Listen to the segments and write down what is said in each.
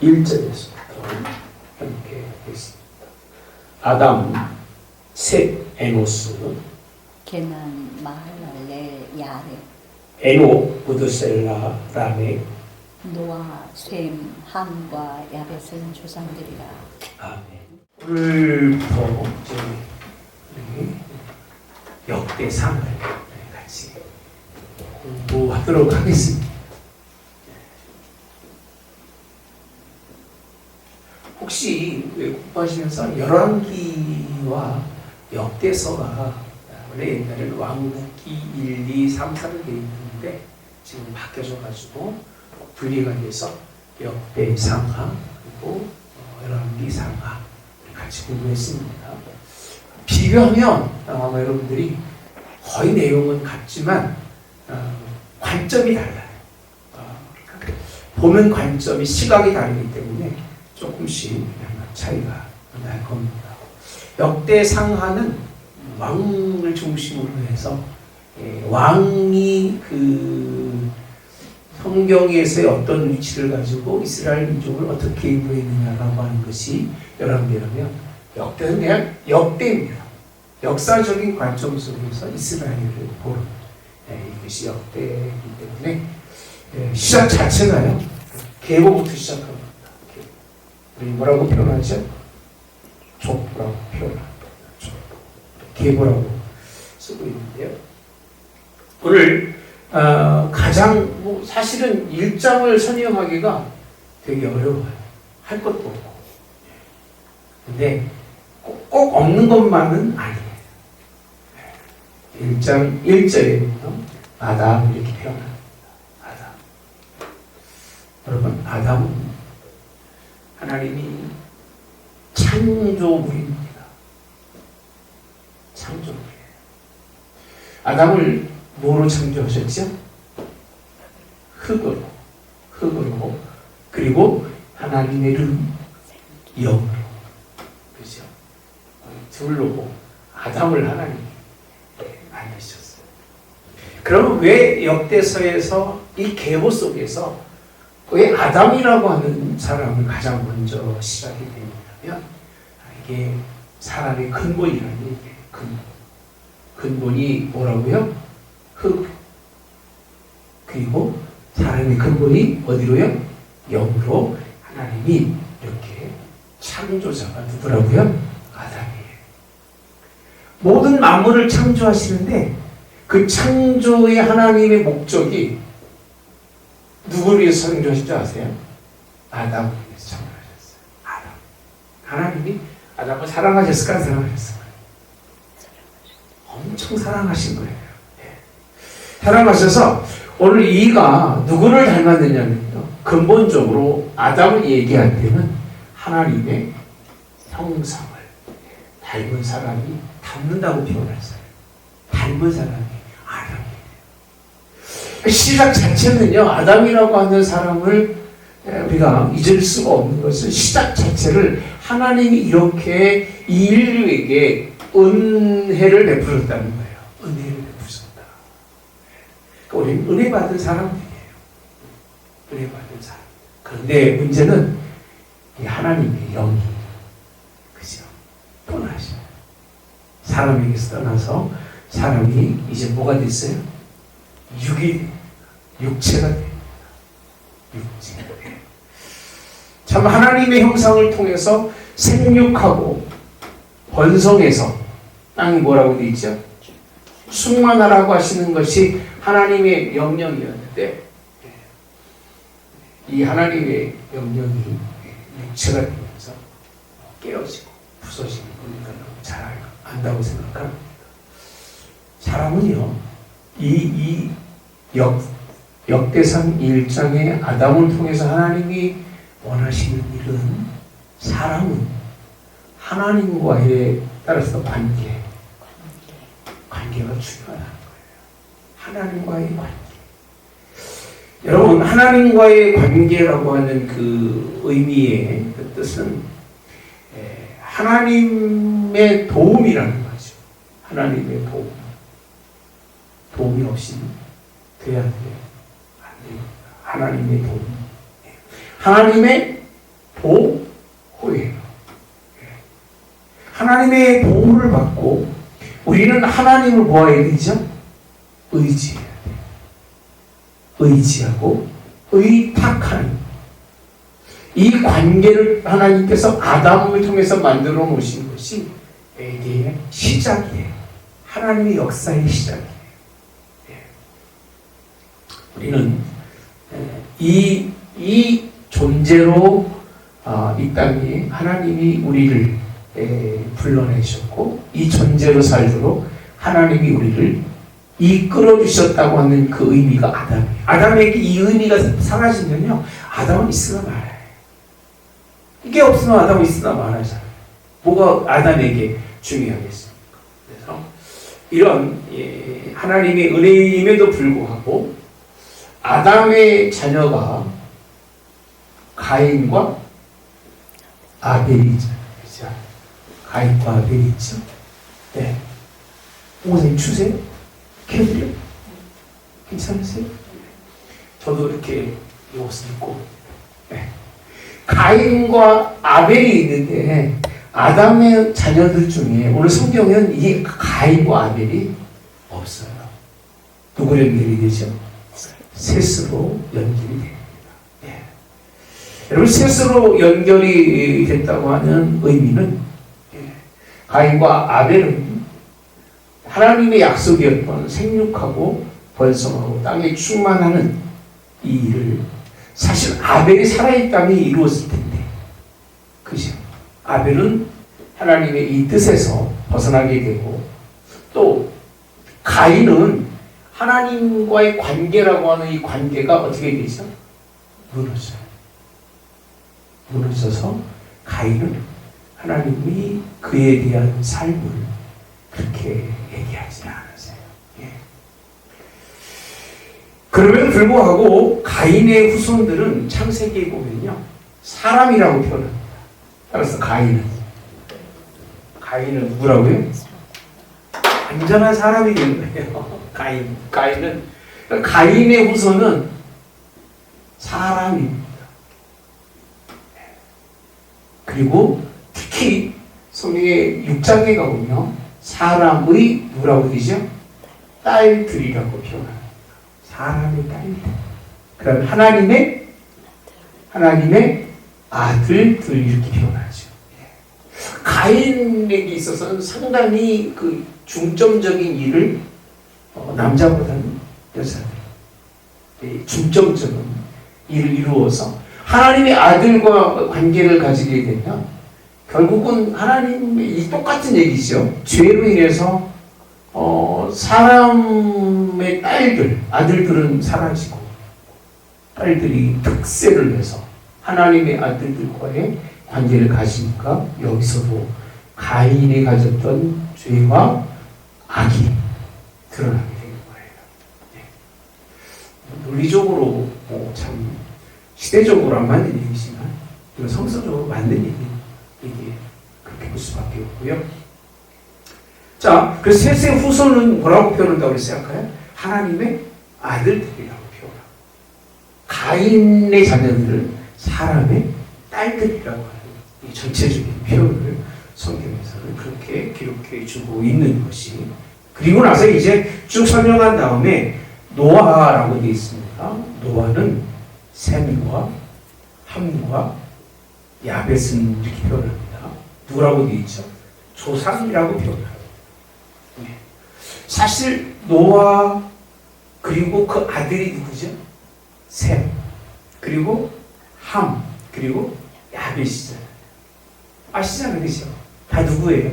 1절에서부터 함께 보겠습니다. 아담, 셋, 에노스, 케난, 마할랄렐, 야렙, 에노, 부드셀라, 라멕, 노아, 셈, 함과 야벳은 조상들이라. 아멘. 오늘부터 이제 우리 역대상을 같이 공부하도록 하겠습니다. 혹시 공부하시면서 열왕기와 역대서가 원래 옛날에는 왕국기 1, 2, 3, 4로 되어 있는데 지금 바뀌어져가지고 분리가 돼서 역대상하 그리고 열왕기상하 같이 공부했습니다. 비교하면 아마 여러분들이 거의 내용은 같지만 관점이 달라요. 그러니까 보는 관점이 시각이 다르기 때문에 조금씩 차이가 날 겁니다. 역대상하는 왕을 중심으로 해서 왕이 그 성경에서의 어떤 위치를 가지고 이스라엘 민족을 어떻게 인도했느냐라고 하는 것이 열왕기라면 역대는 그냥 역대입니다. 역사적인 관점 속에서 이스라엘을 보는 이것이 역대이기 때문에 시작 자체가요 계보부터 시작합니다. 우리 뭐라고 표현하죠? 족보라고 표현합니다. 족보. 계보라고 쓰고 있는데요. 오늘 가장 사실은 1장을 선임하기가 되게 어려워요. 할 것도 없고. 근데 꼭 없는 것만은 아니에요. 1장 1절에는요. 아담 이렇게 표현합니다. 아담. 여러분 아담은 하나님이 창조물입니다. 창조물이에요. 아담을 뭐로 창조하셨죠? 흙으로 그리고 하나님의 영으로 그죠? 둘로 아담을 하나님이 만드셨어요. 그러면 왜 역대서에서 이 계보 속에서 왜 아담이라고 하는 사람을 가장 먼저 시작이 되냐면 이게 사람의 근본이라는 얘기예요. 근본이 뭐라고요? 흙. 그리고 사람의 근본이 어디로요? 영으로 하나님이 이렇게 창조자가 누구라고요? 아담이에요. 모든 만물을 창조하시는데 그 창조의 하나님의 목적이 누구를 위해서 창조하신 줄 아세요? 아담을 위해서 창조하셨어요. 아담. 하나님이 아담을 사랑하셨을까? 안 사랑하셨을까? 엄청 사랑하신 거예요. 네. 사랑하셔서 오늘 이가 누구를 닮았느냐면요. 근본적으로 아담을 얘기할 때는 하나님의 형상을 닮은 사람이 닮는다고 표현했어요. 닮은 사람이 아담이에요. 시작 자체는요. 아담이라고 하는 사람을 우리가 잊을 수가 없는 것은 시작 자체를 하나님이 이렇게 이 인류에게 은혜를 베풀었다는 거예요. 은혜를 베푸셨다. 그러니까 우리는 은혜 받은 사람들이에요. 은혜 받은 사람. 그런데 문제는 이 하나님의 영이 그죠? 떠나셔. 사람에게서 떠나서 사람이 이제 뭐가 됐어요? 육체가 됩니다. 육체가 돼요. 참 하나님의 형상을 통해서 생육하고 번성해서 땅이 뭐라고 되어 있죠? 충만하라고 하시는 것이 하나님의 명령이었는데 이 하나님의 명령이 육체가 되면서 깨어지고 부서지는 우리가 너무 잘 안다고 생각합니다. 사람은요 이 역대상 1장의 아담을 통해서 하나님이 원하시는 일은 사람은 하나님과의 따라서 관계가 중요하다는 거예요. 하나님과의 관계. 여러분 하나님과의 관계라고 하는 그 의미의 그 뜻은 하나님의 도움이라는 거죠. 하나님의 도움이 없이는 돼야 돼요. 안 돼요. 하나님의 도움. 하나님의 보호예요. 하나님의 보호를 받고 우리는 하나님을 보아야 되죠? 의지해야 돼요. 의지하고 의탁하는 이 관계를 하나님께서 아담을 통해서 만들어 놓으신 것이 에게의 시작이에요. 하나님의 역사의 시작이에요. 우리는 이 존재로 이 땅에 하나님이 우리를 불러내셨고 이 존재로 살도록 하나님이 우리를 이끌어 주셨다고 하는 그 의미가 아담이에요. 아담에게 이 의미가 사라지면요, 아담은 있으나 말아요. 이게 없으면 아담은 있으나 말하잖아요. 뭐가 아담에게 중요하겠습니까? 그래서 이런 하나님의 은혜임에도 불구하고 아담의 자녀가 가인과 아벨이죠. 그렇죠? 가인과 아벨이 있죠. 네. 목사님 추세요? 켜드려? 괜찮으세요? 저도 이렇게 이 옷을 입고. 네. 가인과 아벨이 있는데 아담의 자녀들 중에 오늘 성경은 이 가인과 아벨이 없어요. 누구 연결이 되죠? 셋으로 연결이 됩니다. 네. 여러분, 셋으로 연결이 됐다고 하는 의미는 가인과 아벨은 하나님의 약속이었던 생육하고 번성하고 땅에 충만하는 이 일을 사실 아벨이 살아있다면 이루었을 텐데, 그죠? 아벨은 하나님의 이 뜻에서 벗어나게 되고, 또 가인은 하나님과의 관계라고 하는 이 관계가 어떻게 되죠? 무너져요. 무너져서 가인은 하나님이 그에 대한 삶을 그렇게 얘기하지 않으세요. 예. 그럼에도 불구하고 가인의 후손들은 창세기에 보면요, 사람이라고 표현합니다. 따라서 가인은 누구라고요? 완전한 사람이 되는 거예요. 가인은 가인의 후손은 사람입니다. 그리고 특히 성경의 6장에 가보면 사람의 누구라고 되죠? 딸들이라고 표현합니다. 사람의 딸들. 그럼 하나님의 아들들 이렇게 표현하죠. 가인에게 있어서는 상당히 그 중점적인 일을 남자보다는 여자들 중점적인 일을 이루어서 하나님의 아들과 관계를 가지게 되면 결국은 하나님의 이 똑같은 얘기죠. 죄로 인해서 사람의 아들들은 사라지고 딸들이 득세를 해서 하나님의 아들들과의 관계를 가지니까 여기서도 가인이 가졌던 죄와 악이 드러나게 되는 거예요. 네. 논리적으로 참 시대적으로 안 맞는 얘기지만 이건 성서적으로 맞는 얘기 그렇게 볼 수밖에 없고요. 자, 그 셋의 후손은 뭐라고 표현한다고 생각해요? 하나님의 아들들이라고 표현합니다. 가인의 자녀들을 사람의 딸들이라고 하는 이 전체적인 표현을 성경에서는 그렇게 기록해 주고 있는 것이, 그리고 나서 이제 쭉 설명한 다음에 노아라고 되어 있습니다. 노아는 셈과 함과 야벳은 이렇게 표현합니다. 누구라고 되어 있죠? 조상이라고 표현합니다. 사실 노아 그리고 그 아들이 누구죠? 셈, 그리고 함, 그리고 야벳이잖아요. 아시잖아요, 그죠? 다 누구예요?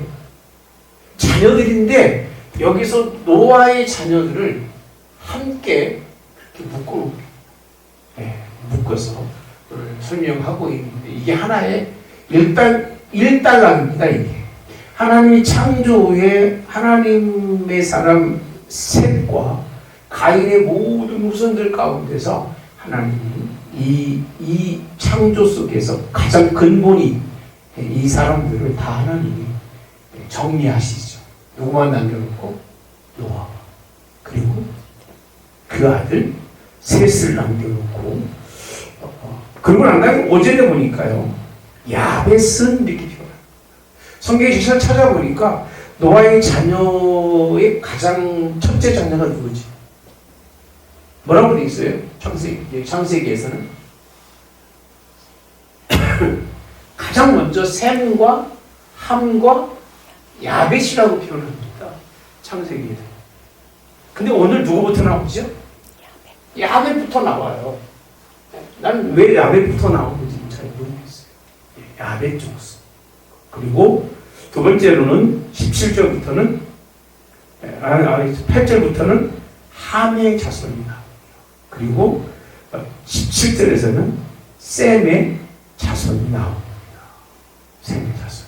자녀들인데 여기서 노아의 자녀들을 함께 그렇게 묶어서 설명하고 있는데, 이게 하나의 일단락입니다. 이게 하나님이 창조 후에 하나님의 사람 셋과 가인의 모든 후손들 가운데서 하나님이 이 창조 속에서 가장 근본이 이 사람들을 다 하나님이 정리하시죠. 누구만 남겨놓고 노아, 그리고 그 아들 셋을 남겨놓고, 그러고 난 다음에 5절에 보니까요, 야벳은 이렇게 표현합니다. 성경에 잘 찾아보니까 노아의 자녀의 가장 첫째 자녀가 누구지? 뭐라고 되어 있어요? 창세기에서는 가장 먼저 셈과 함과 야벳이라고 표현합니다. 창세기에서. 근데 오늘 누구부터 나오죠? 야벳부터 나와요. 난 왜 야벳부터 나오는지 잘 모르겠어요. 야벳 족속. 그리고 두 번째로는 17절부터는 8절부터는 함의 자손이 나옵니다. 그리고 17절에서는 셈의 자손이 나옵니다. 셈의 자손.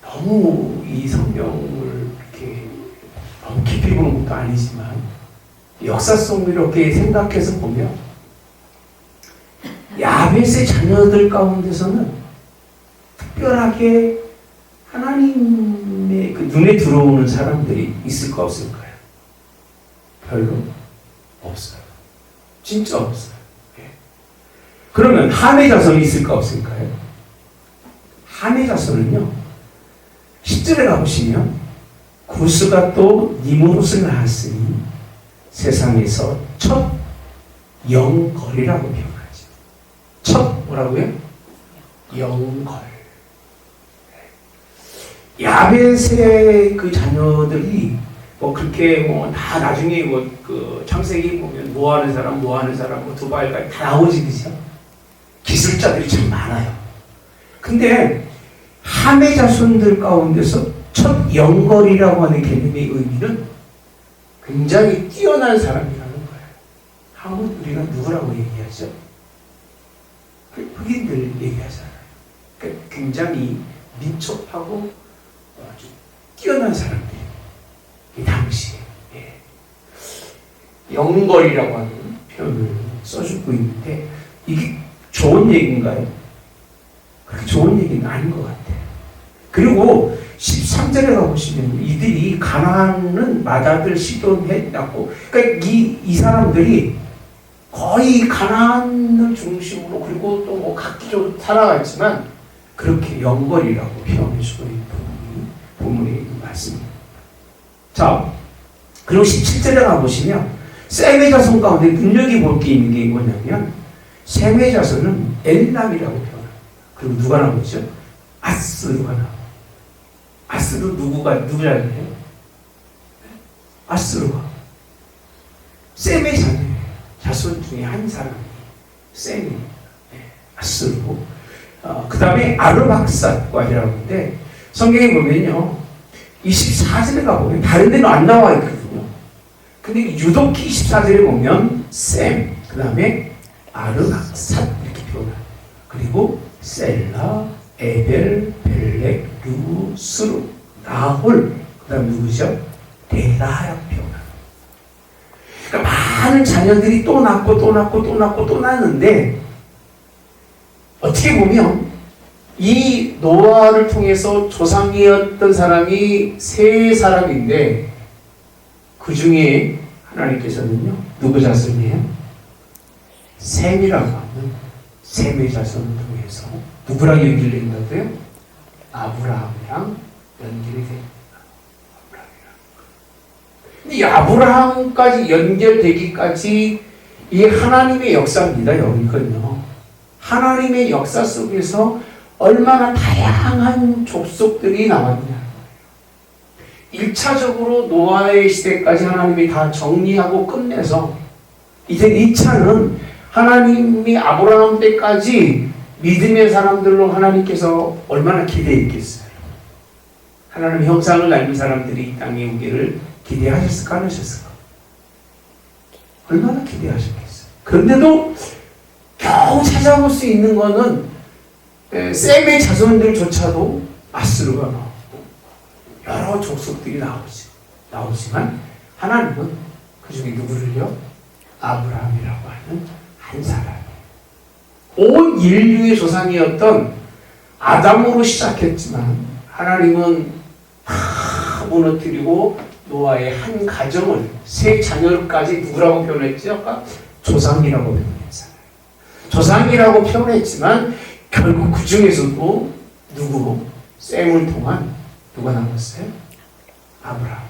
너무 이 성경을 이렇게 너무 깊이 보는 것도 아니지만 역사 속으로 이렇게 생각해서 보면 야벳의 자녀들 가운데서는 특별하게 하나님의 그 눈에 들어오는 사람들이 있을까 없을까요? 별로 없어요. 진짜 없어요. 예. 그러면 함의 자손이 있을까 없을까요? 함의 자손은요, 10절에 가보시면 구스가 또 니므롯을 낳았으니 세상에서 첫 영걸이라고 표현하죠. 첫 뭐라고요? 영걸. 야벳의 그 자녀들이 뭐 그렇게 뭐 다 나중에 뭐 그 창세기 보면 뭐 하는 사람 뭐 두발까지 다 나오지, 그죠? 기술자들이 참 많아요. 근데 함의 자손들 가운데서 첫 영걸이라고 하는 개념의 의미는 굉장히 뛰어난 사람이라는 거예요. 함은 우리가 누구라고 얘기하죠? 흑인들 얘기하잖아요. 그러니까 굉장히 민첩하고 아주 뛰어난 사람들이 이 당시에 영걸이라고 하는 표현을 써주고 있는데 이게 좋은 얘기인가요? 그렇게 좋은 얘기는 아닌 것 같아요. 그리고 13절에 가보시면 이들이 가나안은 맏아들 시돈에 낳고, 그러니까 이 사람들이 거의 가나안을 중심으로 그리고 또 뭐 각기적으로 살아갔지만 그렇게 영걸이라고 표현해 주고 있는 본문의 말씀입니다. 자, 그리고 17절에 가보시면 셈의 자손 가운데 눈여겨볼 게 있는 게 뭐냐면 셈의 자손은 엘람이라고 표현합니다. 그리고 누가 나오죠? 아스루가 나와요. 아스루 누구 자녀예요? 아스루가 셈의 자녀예요. 자손 중에 한 사람이 셈입니다. 아스루. 그 다음에 아르박삿과이라고 하는데 성경에 보면요 24절에 가보면 다른 데는 안 나와 있거든요. 근데 유독히 24절에 보면 셈, 그 다음에 아르박삿 이렇게 표현해요. 그리고 셀라, 에벨, 벨렉, 류, 스루, 나홀, 그 다음 누구죠? 데라라고 표현합니다. 그러니까 많은 자녀들이 또 낳고 낳는데 어떻게 보면 이 노아를 통해서 조상이었던 사람이 세 사람인데 그 중에 하나님께서는요 누구 자손이에요? 셈이라고 하는 셈의 자손을 통해서 누구랑 연결이 된다고요? 아브라함이랑 연결이 됩니다. 근데 이 아브라함까지 연결되기까지 이 하나님의 역사입니다. 여기는요. 하나님의 역사 속에서 얼마나 다양한 족속들이 나왔냐. 1차적으로 노아의 시대까지 하나님이 다 정리하고 끝내서 이제 2차는 하나님이 아브라함 때까지 믿음의 사람들로 하나님께서 얼마나 기대했겠어요. 하나님의 형상을 닮은 사람들이 이 땅에 오기를 기대하셨을까 안 하셨을까? 얼마나 기대하셨겠어요. 그런데도 겨우 찾아볼 수 있는 거는 셈의 자손들조차도 아스루가 나오고 여러 족속들이 나오지만 하나님은 그 중에 누구를요? 아브라함이라고 하는 한 사람. 온 인류의 조상이었던 아담으로 시작했지만 하나님은 다 무너뜨리고 노아의 한 가정을 세 자녀까지 누구라고 표현했죠? 아까 조상이라고 표현했잖아요. 조상이라고 표현했지만 결국 그 중에서도 누구? 셈을 통한 누가 남았어요? 아브라함.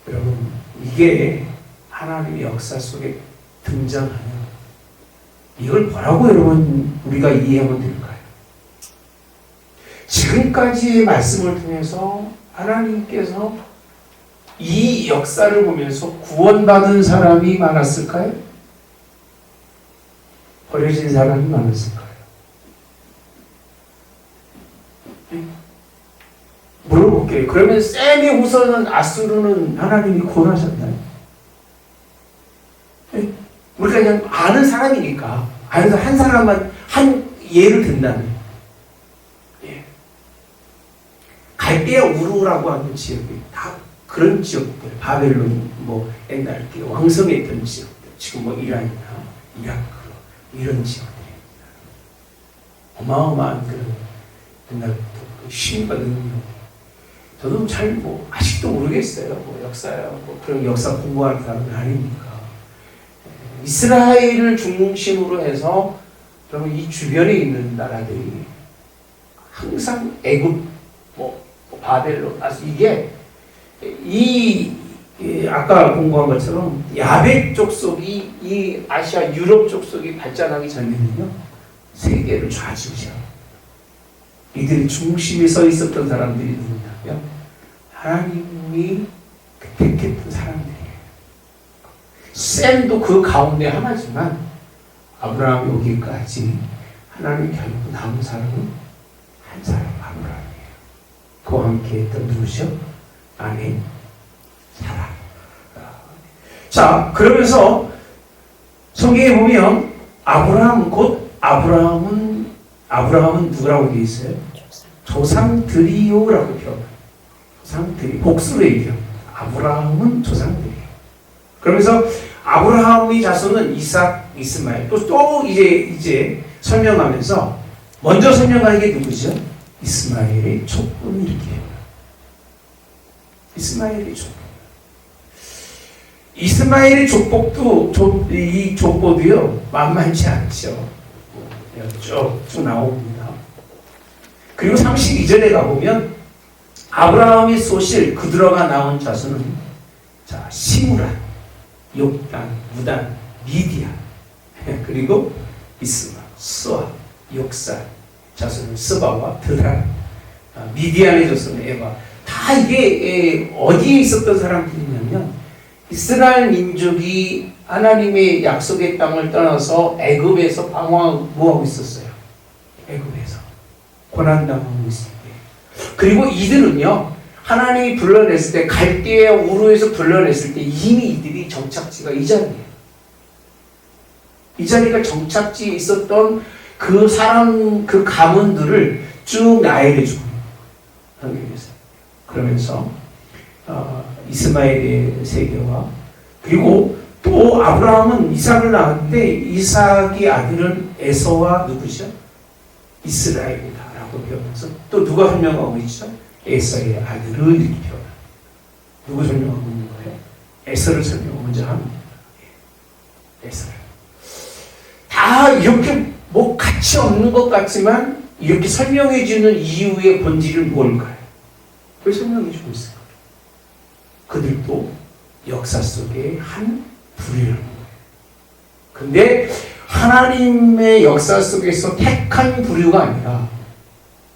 여러분, 이게 하나님의 역사 속에 등장하는, 이걸 뭐라고 여러분 우리가 이해하면 될까요? 지금까지의 말씀을 통해서 하나님께서 이 역사를 보면서 구원받은 사람이 많았을까요? 버려진 사람이 많았을까요? 물어볼게요. 그러면 셈의 후손은 아수르는 하나님이 구원하셨나요? 우리가 그냥 아는 사람이니까, 아는 한 사람만 한 예를 든다면, 갈대아 우르라고 하는 지역이 다 그런 지역들, 바벨론 뭐 옛날 때 왕성했던 지역들, 지금 뭐 이란이나 이라크 이런 지역들입니다. 어마어마한 그런 옛날부터 신과 능력. 저도 잘 뭐 아직도 모르겠어요. 뭐 역사야, 뭐 그런 역사 공부하는 사람은 아니니까. 이스라엘을 중심으로 해서 그러면 이 주변에 있는 나라들이 항상 애굽, 뭐 바벨론, 이게 아까 공부한 것처럼 야벳 족속이 이 아시아 유럽 족속이 발전하기 전에는요 세계를 좌지우지하고 이들이 중심에 서 있었던 사람들이 누구냐면 하나님이 택했던 사람들이에요. 셈도 그 가운데 하나지만 아브라함이 오기까지 하나님 결국 남은 사람은 한 사람 아브라함이에요. 그와 함께 했던 누구죠? 아내 사라. 자, 그러면서 성경에 보면 아브라함은 누구라고 되어 있어요? 조상들이요라고 표현해요. 조상들이 복수로 얘기합니다. 아브라함은 조상들이에요. 그러면서 아브라함의 자손은 이삭, 이스마엘. 또 이제 설명하면서 먼저 설명하는 게 누구죠? 이스마엘의 족보는 이렇게 해요. 이스마엘의 족보. 이스마엘의 이 족보도요 만만치 않죠. 쭉 나옵니다. 그리고 32절에 가보면 아브라함의 소실 그들어가 나온 자손은 자 시므란, 욕단, 무단, 미디안 그리고 이스마, 스와, 욕산 자손은 스바와 드란, 미디안의 자손은 에바. 다 이게 어디에 있었던 사람들이냐면 이스라엘 민족이 하나님의 약속의 땅을 떠나서 애굽에서 방황하고 있었어요. 애굽에서 고난당하고 있을 때. 그리고 이들은요 하나님이 불러냈을 때 갈대아 우르에서 불러냈을 때 이미 이들이 정착지가 이 자리예요. 이 자리가 정착지에 있었던 그 사람 그 가문들을 쭉 나열해 주고 그러면서 이스마엘의 세계와 그리고 또 아브라함은 이삭을 낳았는데 이삭의 아들은 에서와 누구죠? 이스라엘이다라고 표현해서 또 누가 설명하고 있죠? 에서의 아들을 이렇게 표현합니다. 누구 설명하고 있는 거예요? 에서를 설명 먼저 합니다. 에서를. 다 이렇게 뭐 가치 없는 것 같지만 이렇게 설명해 주는 이유의 본질은 뭘까요? 왜 설명해 주고 있을까요? 그들도 역사 속의 한 부류라는 거예요. 근데 하나님의 역사 속에서 택한 부류가 아니라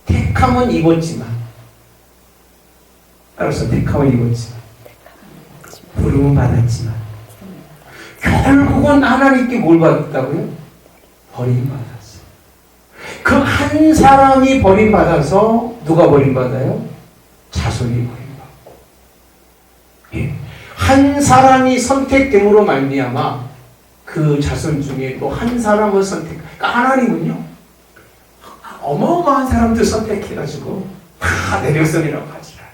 택함은 입었지만 따라서 택함은 입었지만 부름은 받았지만 결국은 하나님께 뭘 받았다고요? 버림받았어요. 그 한 사람이 버림받아서 누가 버림받아요? 자손이 버림받고 한 사람이 선택됨으로 말미암아 그 자손 중에 또 한 사람을 그러니까 하나님은요 어마어마한 사람들 선택해가지고 다 내 백성이라고 하지 않아요.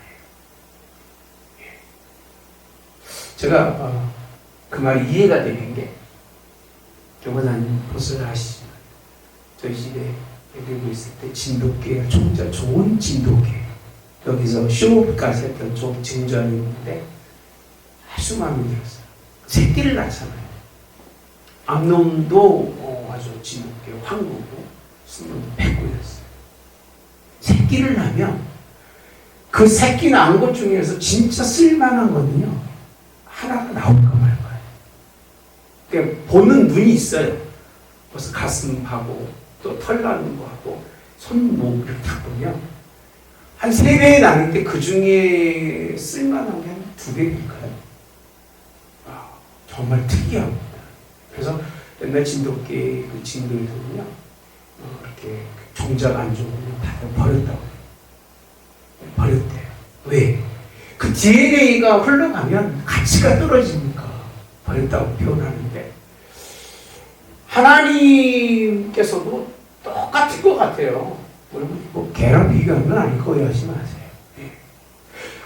제가 그 말이 이해가 되는 게 교관님 보스 아시지만 저희 집에 애들고 있을 때 진돗개가 진짜 좋은 진돗개 여기서 쇼까지 했던 좀 증전이 있는데 아주 마음에 들었어요. 새끼를 낳잖아요. 암놈도 아주 진흙게 황후고 순놈도 백구였어요. 새끼를 낳으면 그 새끼 낳은 것 중에서 진짜 쓸만한 거는요 하나가 나올까 말까요. 그러니까 보는 눈이 있어요. 그래서 가슴하고 또 털 나는 거하고 손목 이렇게 딱 보면 한 3배에 나는데 그 중에 쓸만한 게 한 2배일까요? 정말 특이합니다. 그래서 옛날 진돗개 그 진들들은요 이렇게 종자가 안 좋으면 다 버렸다고 버렸대요. 왜? 그 DNA가 흘러가면 가치가 떨어지니까 버렸다고 표현하는데 하나님께서도 똑같은 것 같아요. 뭐 개랑 비교하는 건 아닐 거예요. 하지 마세요.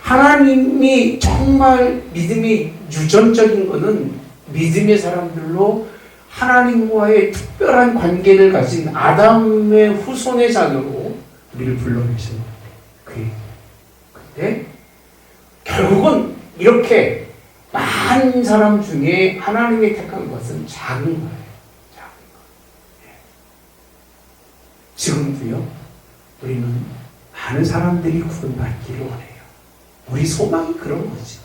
하나님이 정말 믿음이 유전적인 거는 믿음의 사람들로 하나님과의 특별한 관계를 가진 아담의 후손의 자녀로 우리를 불러내신 거예요. 근데 결국은 이렇게 많은 사람 중에 하나님이 택한 것은 작은 거예요. 작은 거. 지금도요, 우리는 많은 사람들이 구원받기를 원해요. 우리 소망이 그런 거지.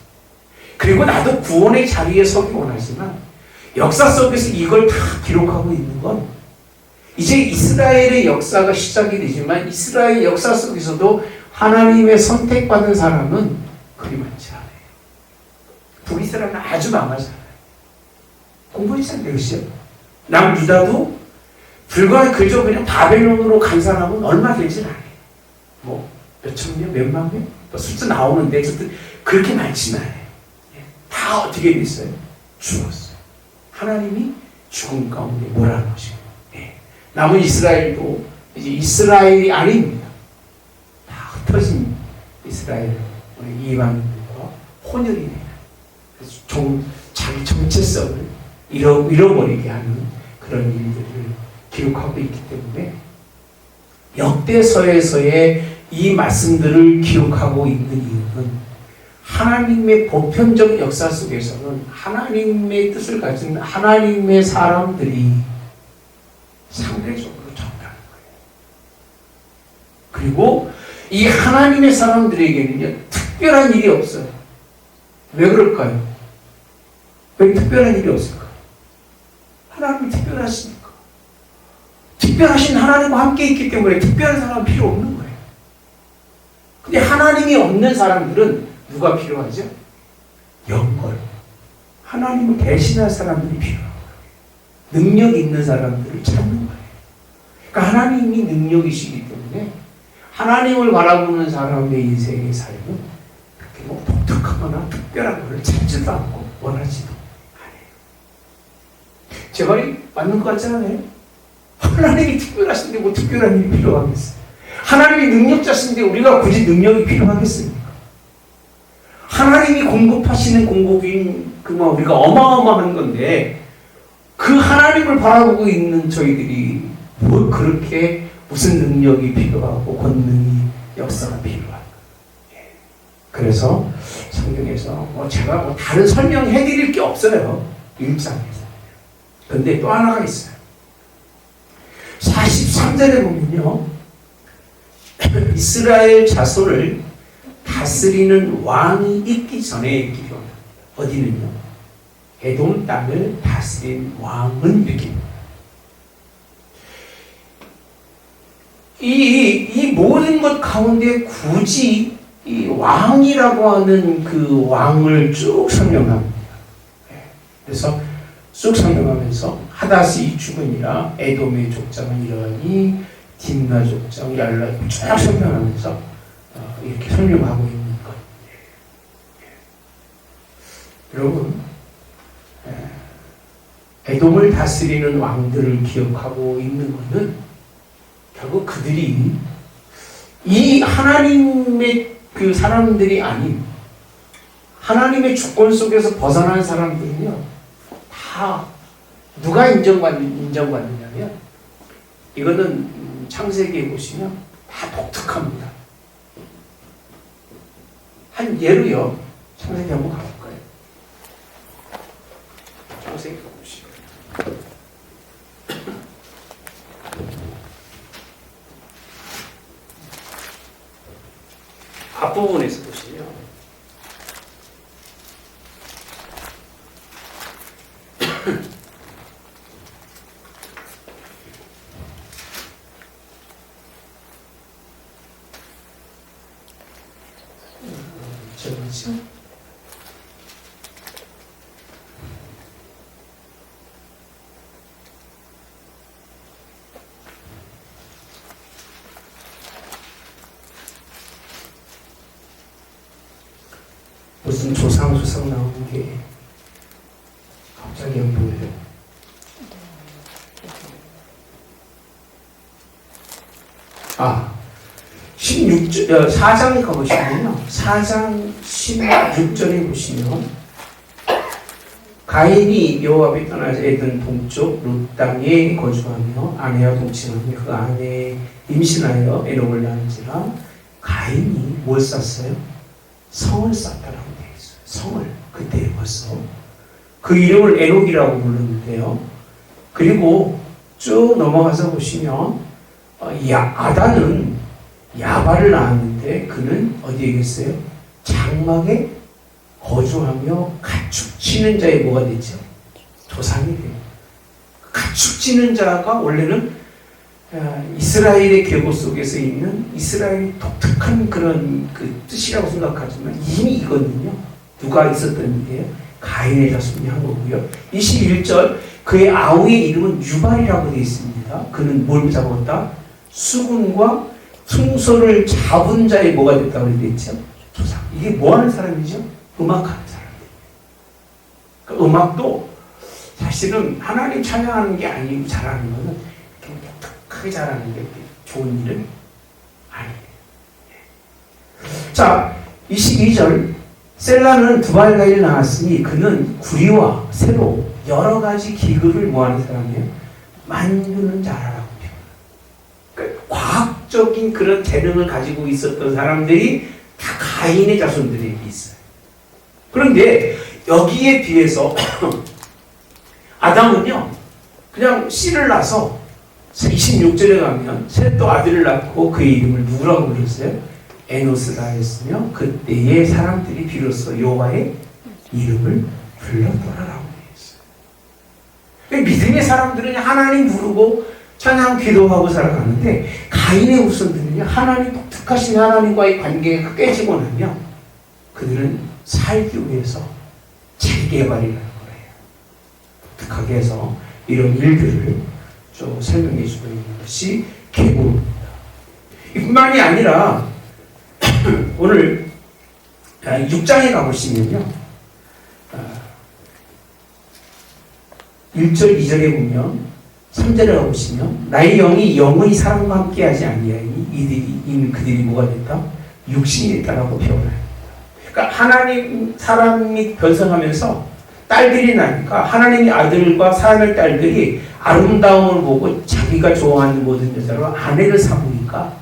그리고 나도 구원의 자리에 서기 원하지만 역사 속에서 이걸 다 기록하고 있는 건 이제 이스라엘의 역사가 시작이 되지만 이스라엘 역사 속에서도 하나님의 선택받은 사람은 그리 많지 않아요. 북이스라엘은 아주 망하잖아요. 공부했지 않겠어요? 남유다도 불과 그저 그냥 바벨론으로 간 사람은 얼마 되진 않아요. 뭐 몇천 명, 몇만 명? 숫자 나오는데 그렇게 많지는 않아요. 다 어떻게 됐어요? 죽었어요. 하나님이 죽음 가운데 몰아넣으시고 남은 이스라엘도 이제 이스라엘이 아닙니다. 다 흩어진 이스라엘 이방인들과 혼혈이 돼요. 그래서 자기 정체성을 잃어버리게 하는 그런 일들을 기록하고 있기 때문에 역대서에서의 이 말씀들을 기록하고 있는 이유는 하나님의 보편적 역사 속에서는 하나님의 뜻을 가진 하나님의 사람들이 상대적으로 적다는 거예요. 그리고 이 하나님의 사람들에게는요, 특별한 일이 없어요. 왜 그럴까요? 왜 특별한 일이 없을까요? 하나님이 특별하시니까. 특별하신 하나님과 함께 있기 때문에 특별한 사람은 필요 없는 거예요. 근데 하나님이 없는 사람들은 누가 필요하죠? 영걸. 하나님을 대신할 사람들이 필요한 거예요. 능력 있는 사람들을 찾는 거예요. 그러니까 하나님이 능력이시기 때문에 하나님을 바라보는 사람의 인생의 삶은 그렇게 뭐 독특하거나 특별한 것을 찾지도 않고 원하지도 않아요. 제 말이 맞는 것 같지 않아요? 하나님이 특별하신데 뭐 특별한 일이 필요하겠어요? 하나님이 능력자신데 우리가 굳이 능력이 필요하겠습니까? 하나님이 공급하시는 공급인 그만 우리가 어마어마한 건데 그 하나님을 바라보고 있는 저희들이 뭐 그렇게 무슨 능력이 필요하고 권능이 역사가 필요할까? 그래서 성경에서 제가 다른 설명해드릴 게 없어요. 1장에서. 근데 또 하나가 있어요. 43절에 보면요, 이스라엘 자손을 다스리는 왕이 있기 전에 이렇게 표현합니다. 어디는요? 에돔 땅을 다스린 왕은 이렇게 이 모든 것 가운데 굳이 이 왕이라고 하는 그 왕을 쭉 설명합니다. 그래서 쭉 설명하면서 하다시 죽으니라 에돔의 족장은 이러하니 딥나 족장 얄라 쭉 설명하면서 이렇게 설명하고 있는 것. 여러분, 에돔을 다스리는 왕들을 기억하고 있는 것은 결국 그들이 이 하나님의 그 사람들이 아닌 하나님의 주권 속에서 벗어난 사람들은요, 다 누가 인정받느냐면 이거는 창세기에 보시면 다 독특합니다. 한 예로요, 창세기 한번 가볼까요? 창세기 가보시죠. 앞부분에서 보시면 저거죠? 무슨 조상 나오는 게 갑자기 안 보여요. 아, 16절, 4장에 가보시면요. 4장 16절에 보시면 가인이 여호와 앞에 떠나서 에덴 동쪽 룻 땅에 거주하며 아내와 동침하며 그 아내 임신하여 에녹을 낳은지라 가인이 뭘 쌌어요? 성을 쌌다라고 되어 있어요. 성을 그때 벌써 그 이름을 에녹이라고 불렀는데요. 그리고 쭉 넘어가서 보시면 아단은 야발을 낳았는데 그는 어디에 계세요? 장막에 거주하며 가축치는 자의 뭐가 되죠? 조상이 돼요. 가축치는 자가 원래는 이스라엘의 계보 속에서 있는 이스라엘의 독특한 그런 그 뜻이라고 생각하지만 이미 이거는요. 누가 있었던 일이에요? 가인의 자손이 한 거고요. 21절 그의 아우의 이름은 유발이라고 되어 있습니다. 그는 뭘 잡았다? 수군과 충소를 잡은 자의 뭐가 됐다고 되어 있죠? 조상. 이게 뭐 하는 사람이죠? 음악하는 사람이에요. 그러니까 음악도 사실은 하나님 찬양하는 게 아니고 잘하는 거는 크게 잘하는 게 좋은 일은 아니에요. 자, 22절 셀라는 두발가이를 낳았으니 그는 구리와 새로 여러 가지 기구를 뭐하는 사람이에요? 만드는 자라라고 표현해요. 그러니까 과학적인 그런 재능을 가지고 있었던 사람들이 다 가인의 자손들에게 있어요. 그런데 여기에 비해서 아담은요 그냥 씨를 낳아서 26절에 가면 셋 또 아들을 낳고 그의 이름을 누구라고 불렀어요? 에노스라 했으며 그때의 사람들이 비로소 여호와의 이름을 불렀더라라고 되어 있어요. 믿음의 사람들은 하나님 부르고 찬양 기도하고 살아가는데 가인의 후손들은요 하나님 독특하신 하나님과의 관계가 깨지고 나면 그들은 살기 위해서 재개발이라는 거예요. 독특하게 해서 이런 일들을 좀 설명해 주고 있는 것이 계보입니다. 이뿐만이 아니라 오늘 6장에 가보시면요 1절 2절에 보면 3절에 가보시면 나의 영이 영원히 사람과 함께하지 아니하니 그들이 뭐가 됐다? 육신이 됐다라고 표현합니다. 그러니까 하나님 사람이 변성하면서 딸들이 나니까 하나님의 아들과 사람의 딸들이 아름다움을 보고 자기가 좋아하는 모든 여자로 아내를 삼으니까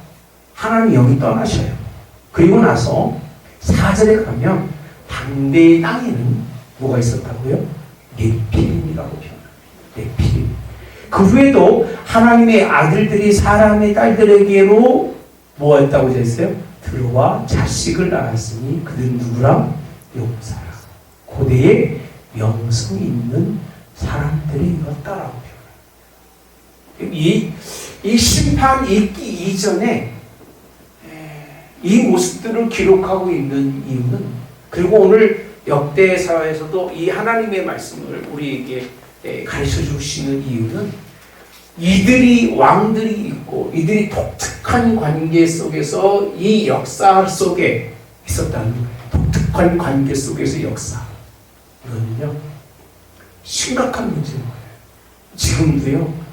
하나님 영이 떠나셔요. 그리고 나서 4절에 가면 당대의 땅에는 뭐가 있었다고요? 네피림이라고 표현합니다. 네피림. 그 후에도 하나님의 아들들이 사람의 딸들에게로 뭐였다고 되었어요? 들어와 자식을 낳았으니 그들은 누구라? 용사라. 고대에 명성이 있는 사람들이었다라고 표현합니다. 이 심판 있기 이전에 이 모습들을 기록하고 있는 이유는 그리고 오늘 역대사에서도 이 하나님의 말씀을 우리에게 가르쳐 주시는 이유는 이들이 왕들이 있고 이들이 독특한 관계 속에서 이 역사 속에 있었다는 거예요. 독특한 관계 속에서 역사. 이거는요 심각한 문제인 거예요. 지금도요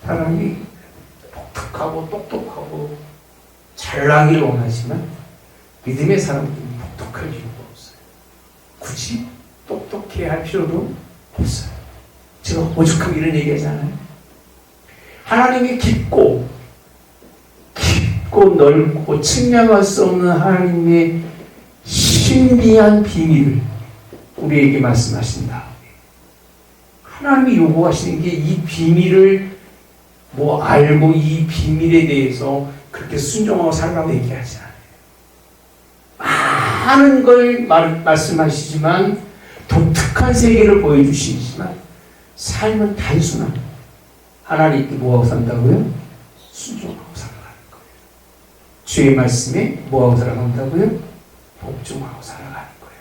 사람이 독특하고 똑똑하고 잘나기를 원하지만 믿음의 사람들은 똑똑할 이유가 없어요. 굳이 똑똑해야 할 필요도 없어요. 제가 오죽하게 이런 얘기하잖아요. 하나님이 깊고 넓고 측량할 수 없는 하나님의 신비한 비밀을 우리에게 말씀하신다. 하나님이 요구하시는 게 이 비밀을 알고 이 비밀에 대해서 그렇게 순종하고 살라고 얘기하지 않아요. 많은 걸 말씀하시지만 독특한 세계를 보여주시지만 삶은 단순한 하나님께 뭐하고 산다고요? 순종하고 살아가는 거예요. 주의 말씀에 뭐하고 살아간다고요? 복종하고 살아가는 거예요.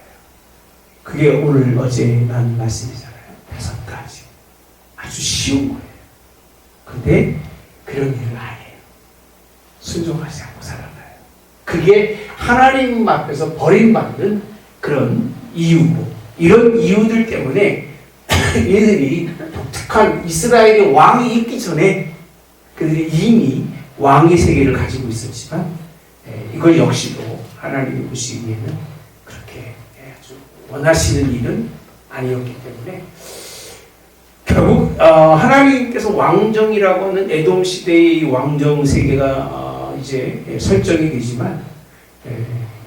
그게 오늘 어제 난 말씀이잖아요. 5가지. 아주 쉬운 거예요. 근데 그런 일을 안 해요. 순종하지 않고 살아가요. 그게 하나님 앞에서 버림받는 그런 이유고, 이런 이유들 때문에 얘들이 독특한 이스라엘의 왕이 있기 전에 그들이 이미 왕의 세계를 가지고 있었지만, 이걸 역시도 하나님이 보시기에는 그렇게 아주 원하시는 일은 아니었기 때문에 결국 하나님께서 왕정이라고 하는 에돔 시대의 왕정 세계가 이제 설정이 되지만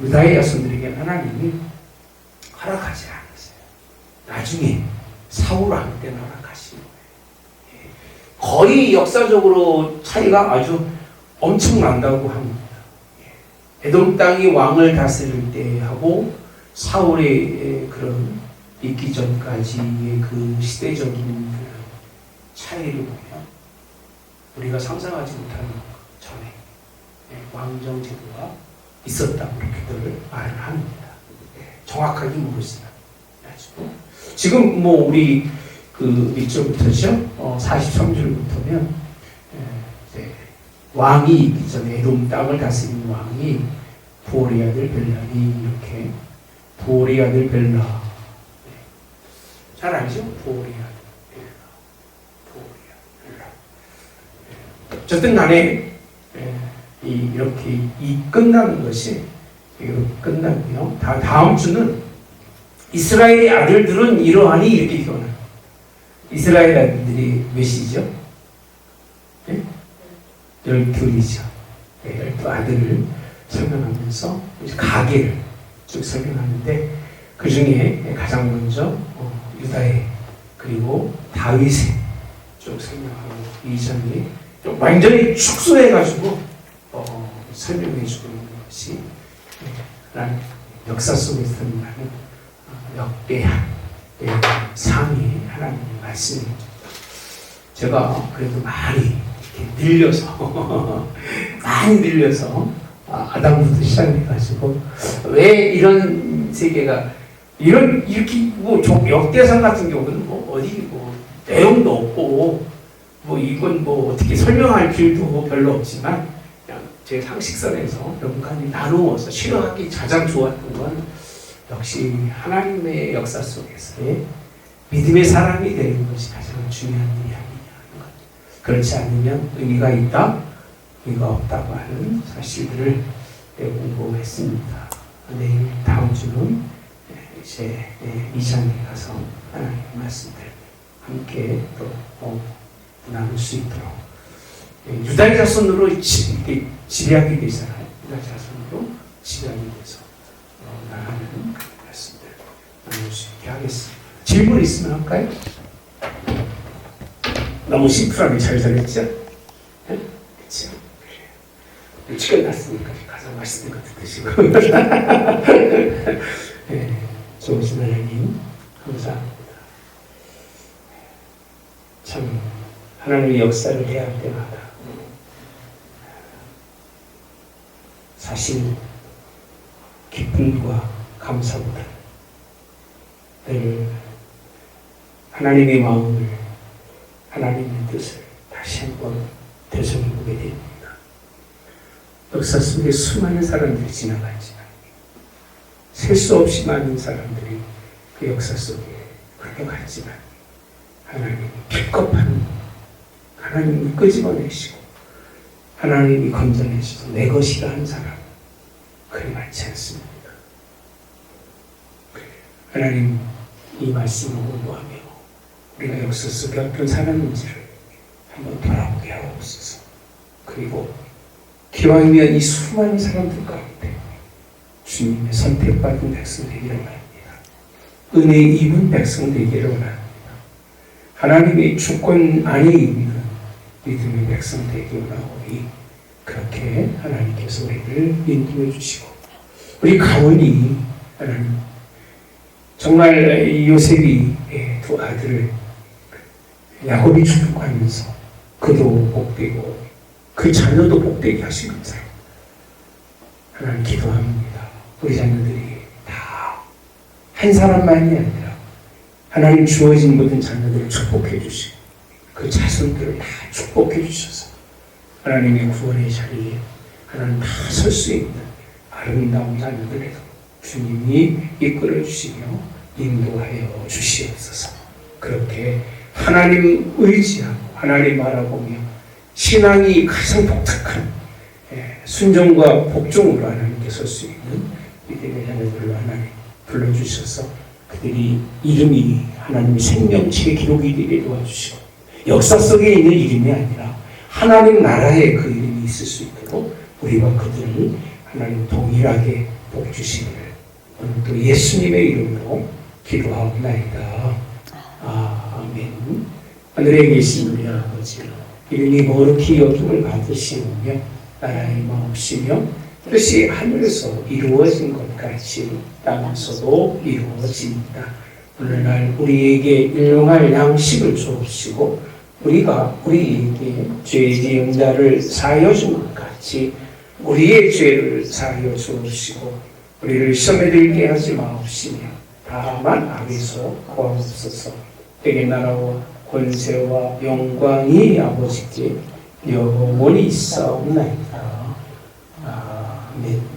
유다의 자손들에게 하나님이 허락하지 않으세요. 나중에 사울 왕 때는 허락하시는 거예요. 거의 역사적으로 차이가 아주 엄청난다고 합니다. 에돔 땅이 왕을 다스릴 때하고 사울의 그런 있기 전까지의 그 시대적인 차이를 보면 우리가 상상하지 못하는 전에 왕정 제도가 있었다고 그렇게들 말을 합니다. 정확하게 모르지만 지금 뭐 우리 그 이쪽부터죠. 43절부터면 왕이 있기 전에 에돔 땅을 다스리는 왕이 부올의 아들 벨람이 이렇게 부올의 아들 벨람 잘 알죠? 부올의 아들 벨람 어쨌든 간에 이렇게 끝나는 것이 이렇게 끝나고요. 다음 주는 이스라엘의 아들들은 이러하니 이렇게 기원합니다. 이스라엘 아들들이 몇이죠? 12이죠. 12아들을 설명하면서 가계를 쭉 설명하는데 그 중에 가장 먼저 유다의 그리고 다윗의 쭉 설명하고 이전에 완전히 축소해가지고 설명해주고 있는 것이 역사 속에서 나는 역대한 상이 하나님의 말씀입니다. 제가 그래도 많이 늘려서 아담부터 시작해가지고 왜 이런 세계가 이렇게 뭐 역대상 같은 경우는 뭐 어디 뭐 내용도 없고 뭐 이건 뭐 어떻게 설명할 필요도 별로 없지만 그냥 제 상식선에서 여러분까지 나누어서 실어하기 가장 좋았던 건 역시 하나님의 역사 속에서의 믿음의 사람이 되는 것이 가장 중요한 일이 아니냐 하는 것. 그렇지 않으면 의미가 있다, 의미가 없다고 하는 사실들을 공부했습니다. 내일 다음 주는 이제 이장에 가서 하나님의 말씀들 함께 또 나눌 수 있도록 유다의 자손으로 지배하게 되잖아요. 유다의 자손으로 지배하게 돼서 나가는 말씀들 나눌 수 있게 하겠습니다. 질문 있으면 할까요? 너무 심플하게 잘 전했죠? 네? 그렇죠? 그래요. 끝났으니까 가서 맛있는 것도 드시고 네, 좋으신 하나님 감사합니다. 참 하나님의 역사를 해야 할 때마다 사실 기쁨과 감사보다 늘 하나님의 마음을 하나님의 뜻을 다시 한번 되새겨보게 됩니다. 역사 속에 수많은 사람들이 지나갔지만 셀 수 없이 많은 사람들이 그 역사 속에 흘러갔지만 하나님이 픽업하는 하나님이 끄집어내시고 하나님이 건져내시고 내 것이라 한 사람 그리 많지 않습니다. 하나님 이 말씀을 공부하며 우리가 역사 속에 어떤 사람인지를 한번 돌아보게 하옵소서. 그리고 기왕이면 이 수많은 사람들 가운데 주님의 선택받은 백성 되기를 원합니다. 은혜 입은 백성 되기를 원합니다. 하나님의 주권 안에 있는 믿음의 백성 되기를 원하오니 그렇게 하나님께서 우리를 인도해 주시고 우리 가문이 하나님 정말 이 요셉이 두 아들을 야곱이 축복하면서 그도 복되고 그 자녀도 복되게 하신 것처럼 하나님 기도합니다. 우리 자녀들이 다 한 사람만이 아니라 하나님 주어진 모든 자녀들을 축복해 주시고 그 자손들을 다 축복해 주셔서 하나님의 구원의 자리에 하나님 다 설 수 있는 아름다운 자녀들에도 주님이 이끌어 주시며 인도하여 주시옵소서. 그렇게 하나님 의지하고 하나님 바라보며 신앙이 가장 독특한 순종과 복종으로 하나님께 설 수 있는 믿음의 자녀들을 하나님 불러주셔서 그들이 이름이 하나님의 생명체의 기록이 되게 도와주시고 역사 속에 있는 이름이 아니라 하나님 나라에 그 이름이 있을 수 있도록 우리와 그들을 하나님 동일하게 복주시기를 오늘 또 예수님의 이름으로 기도하옵나이다. 아멘. 하늘에 계신 우리 아버지 이름이 거룩히 여김을 받으시오며 나라의 마옵시며 뜻이 하늘에서 이루어진 것 같이 땅에서도 이루어집니다. 오늘날 우리에게 일용할 양식을 주옵시고 우리가 우리에게 죄 지은 자를 사하여 준 것 같이 우리의 죄를 사하여 주옵시고 우리를 시험에 들게 하지 마옵시며 다만 악에서 구하옵소서. 때의 나라와 권세와 영광이 아버지께 영원히 있사옵나이다. 아멘.